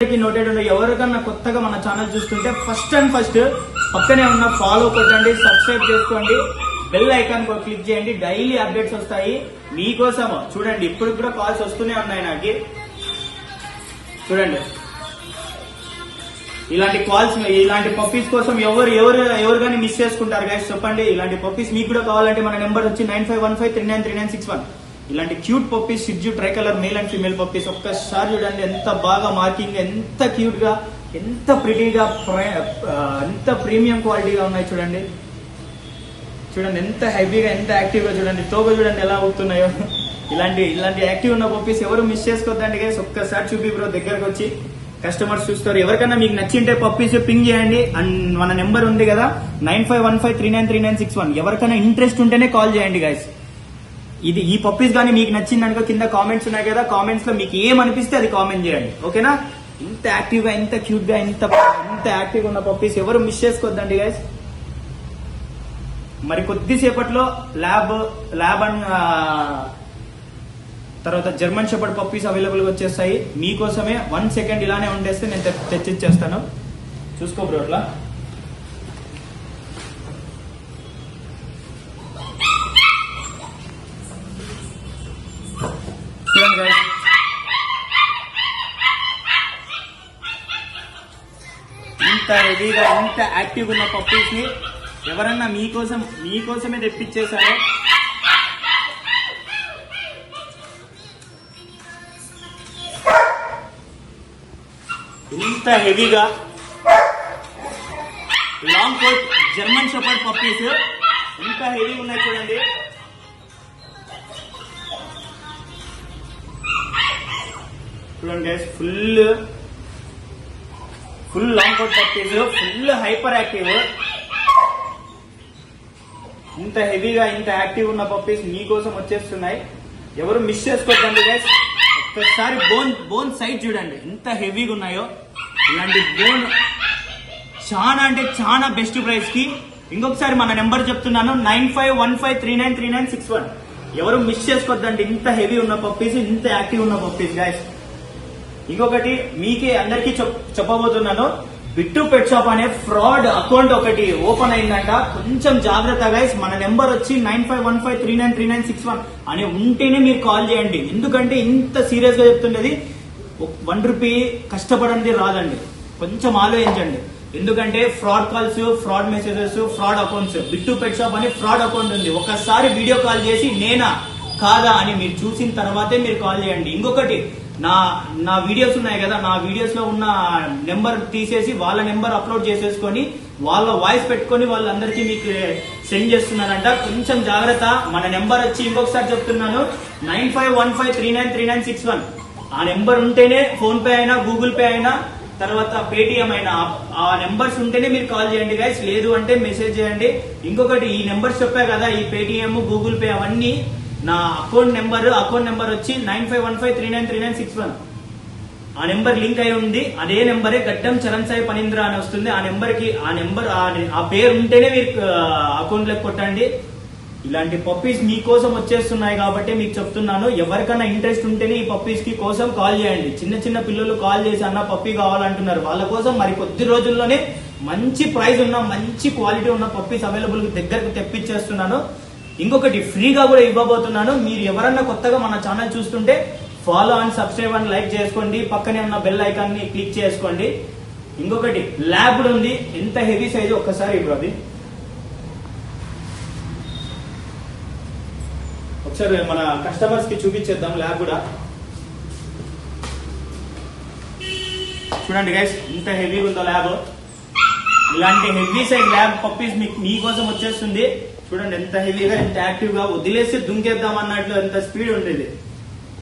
అందరికి నోటెడ్ ఉండే ఎవరికన్నా కొత్తగా మన ఛానల్ చూస్తుంటే ఫస్ట్ అండ్ ఫస్ట్ పక్కనే ఉన్న ఫాలో కొట్టండి, సబ్స్క్రైబ్ చేసుకోండి, బెల్ ఐకాన్ క్లిక్ చేయండి. డైలీ అప్డేట్స్ వస్తాయి మీకోసం. చూడండి ఇప్పుడు కూడా కాల్స్ వస్తూనే ఉన్నాయి నాకు. చూడండి ఇలాంటి కాల్స్, ఇలాంటి పప్పీస్ కోసం ఎవరు కానీ మిస్ చేసుకుంటారు గైస్ చెప్పండి. ఇలాంటి పప్పీస్ మీకు కూడా కావాలంటే మన నెంబర్ వచ్చి 9515393961. ఇలాంటి cute puppies, Shih Tzu, tri colour male and female puppies ఒక్కసారి చూడండి ఎంత బాగా మార్కింగ్, ఎంత క్యూట్ గా, ఎంత ప్రిటీగా, ఎంత ప్రీమియం క్వాలిటీగా ఉన్నాయి. చూడండి చూడండి ఎంత హెవీగా, ఎంత యాక్టివ్ గా. చూడండి తోక చూడండి ఎలా ఊపుతున్నాయో. ఇలాంటి యాక్టివ్ ఉన్న పప్పీస్ ఎవరు మిస్ చేసుకోవద్దండి గైస్. ఒక్కసారి చూపి బ్రో దగ్గరకు వచ్చి కస్టమర్స్ చూస్తారు. ఎవరికైనా మీకు నచ్చింటే పప్పీస్ పింగ్ చేయండి. అండ్ మన నెంబర్ ఉంది కదా 9515393961. ఎవరికైనా ఇంట్రెస్ట్ ఉంటేనే కాల్ చేయండి గైస్. ఈ పప్పీస్ కానీ మీకు నచ్చిందనుకో కింద కామెంట్స్ ఉన్నాయి కదా, కామెంట్స్ లో మీకు ఏమనిపిస్తే అది కామెంట్ చేయండి ఓకేనా. ఇంత యాక్టివ్ గా, ఎంత క్యూట్ గా, ఎంత యాక్టివ్ గా ఉన్న పప్పీస్ ఎవరు మిస్ చేసుకోవద్దండి గైస్. మరి కొద్దిసేపట్లో ల్యాబ్ అండ్ తర్వాత జర్మన్ షెపర్డ్ పప్పీస్ అవైలబుల్ గా వచ్చేస్తాయి మీకోసమే. 1 సెకండ్ ఇలానే ఉండేస్తే నేను తెచ్చిచ్చేస్తాను. చూసుకో బ్రో అట్లా. చూడండి గైస్ ఇంత రెడీగా, ఇంత యాక్టివ్ ఉన్న పప్పీస్ ని ఎవరన్నా మీకోసమే తెప్పించేశారో. ఇంత హెవీగా long coat German shepherd puppies ఎంత హెవీ ఉన్నాయి చూడండి. చూడండి guys full long coat puppies, full hyperactive. ఇంత హెవీగా, ఇంత యాక్టివ్ ఉన్న పప్పీస్ మీకోసం వచ్చేస్తున్నాయి. ఎవరు మిస్ చేసుకోవద్దండి గైస్. ఒక్కసారి బోన్ సైజ్ చూడండి ఎంత హెవీగా ఉన్నాయో. ఇలాంటి బోన్ చాలా అంటే చాలా బెస్ట్ ప్రైస్ కి. ఇంకొకసారి మన నెంబర్ చెప్తున్నాను 9515393961. ఎవరు మిస్ చేసుకోవద్దండి. ఇంత హెవీ ఉన్న పప్పీస్, ఇంత యాక్టివ్ ఉన్న పప్పీస్ గైస్. ఇంకొకటి మీకే అందరికీ చెప్పబోతున్నాను, బిట్టు పెట్ షాప్ అనే ఫ్రాడ్ అకౌంట్ ఒకటి ఓపెన్ అయిందంట. కొంచెం జాగ్రత్త గైస్. మన నెంబర్ వచ్చి 9515393961 అని ఉంటేనే మీరు కాల్ చేయండి. ఎందుకంటే ఇంత సీరియస్ గా చెప్తుండేది 1 రూపీ కష్టపడండి రాదండి. కొంచెం ఆలోచించండి. ఎందుకంటే fraud calls, fraud messages, fraud accounts. Bittu pet shop అని ఫ్రాడ్ అకౌంట్ ఉంది. ఒకసారి వీడియో కాల్ చేసి నేనా కాదా అని మీరు చూసిన తర్వాతే మీరు కాల్ చేయండి. ఇంకొకటి, నా వీడియోస్ ఉన్నాయి కదా, నా వీడియోస్ లో ఉన్న నెంబర్ తీసేసి వాళ్ళ నెంబర్ అప్లోడ్ చేసేసుకొని వాళ్ళ వాయిస్ పెట్టుకొని వాళ్ళందరికీ మీకు సెండ్ చేస్తున్నారంట. కొంచెం జాగ్రత్త. మన నెంబర్ వచ్చి ఇంకొకసారి చెప్తున్నాను 9515393961. ఆ నెంబర్ ఉంటేనే ఫోన్ పే అయినా, గూగుల్ పే అయినా, తర్వాత పేటిఎం అయినా, ఆ నెంబర్స్ ఉంటేనే మీరు కాల్ చేయండి గైస్. లేదు అంటే మెసేజ్ చేయండి. ఇంకొకటి, ఈ నెంబర్స్ చెప్పా కదా, ఈ పేటిఎం, గూగుల్ పే అవన్నీ నా అకౌంట్ నెంబర్ వచ్చి 9515393961. ఆ నెంబర్ లింక్ అయి ఉంది. అదే నెంబరే గడ్డం చరణ్ సాయి పనీంద్ర అని వస్తుంది. ఆ పేరు ఉంటేనే మీరు అకౌంట్ లోకి కొట్టండి. ఇలాంటి పప్పీస్ మీకోసం వచ్చేస్తున్నాయి కాబట్టి మీకు చెప్తున్నాను. ఎవరికైనా ఇంట్రెస్ట్ ఉంటేనే ఈ పప్పీస్ కి కోసం కాల్ చేయండి. చిన్న పిల్లలు కాల్ చేసి అన్న పప్పీ కావాలంటున్నారు. వాళ్ళ కోసం మరి కొద్ది రోజుల్లోనే మంచి ప్రైస్ ఉన్న, మంచి క్వాలిటీ ఉన్న పప్పీస్ అవైలబుల్ దగ్గరకు తెప్పించేస్తున్నాను. ఇంకొకటి, ఫ్రీగా కూడా ఇవ్వబోతున్నాను. మీరు ఎవరన్నా కొత్తగా మన ఛానల్ చూస్తుంటే follow and subscribe and like చేసుకోండి. పక్కనే ఉన్న బెల్ ఐకాన్ ని క్లిక్ చేసుకోండి. ఇంకొకటి, ల్యాబ్ కూడా ఉంది. ఎంత హెవీ సైజు ఒక్కసారి ఇప్పుడు అది ఒకసారి మన కస్టమర్స్ కి చూపించేద్దాం. ల్యాబ్ కూడా చూడండి గైస్ ఎంత హెవీగా ఉందో ల్యాబ్. ఇలాంటి హెవీ సైజ్ ల్యాబ్ పప్పీస్ మీకోసం వచ్చేస్తుంది. చూడండి ఎంత హెవీగా, ఎంత యాక్టివ్ గా, వదిలేసి దుంకేద్దాం అన్నట్లు ఎంత స్పీడ్ ఉండేది.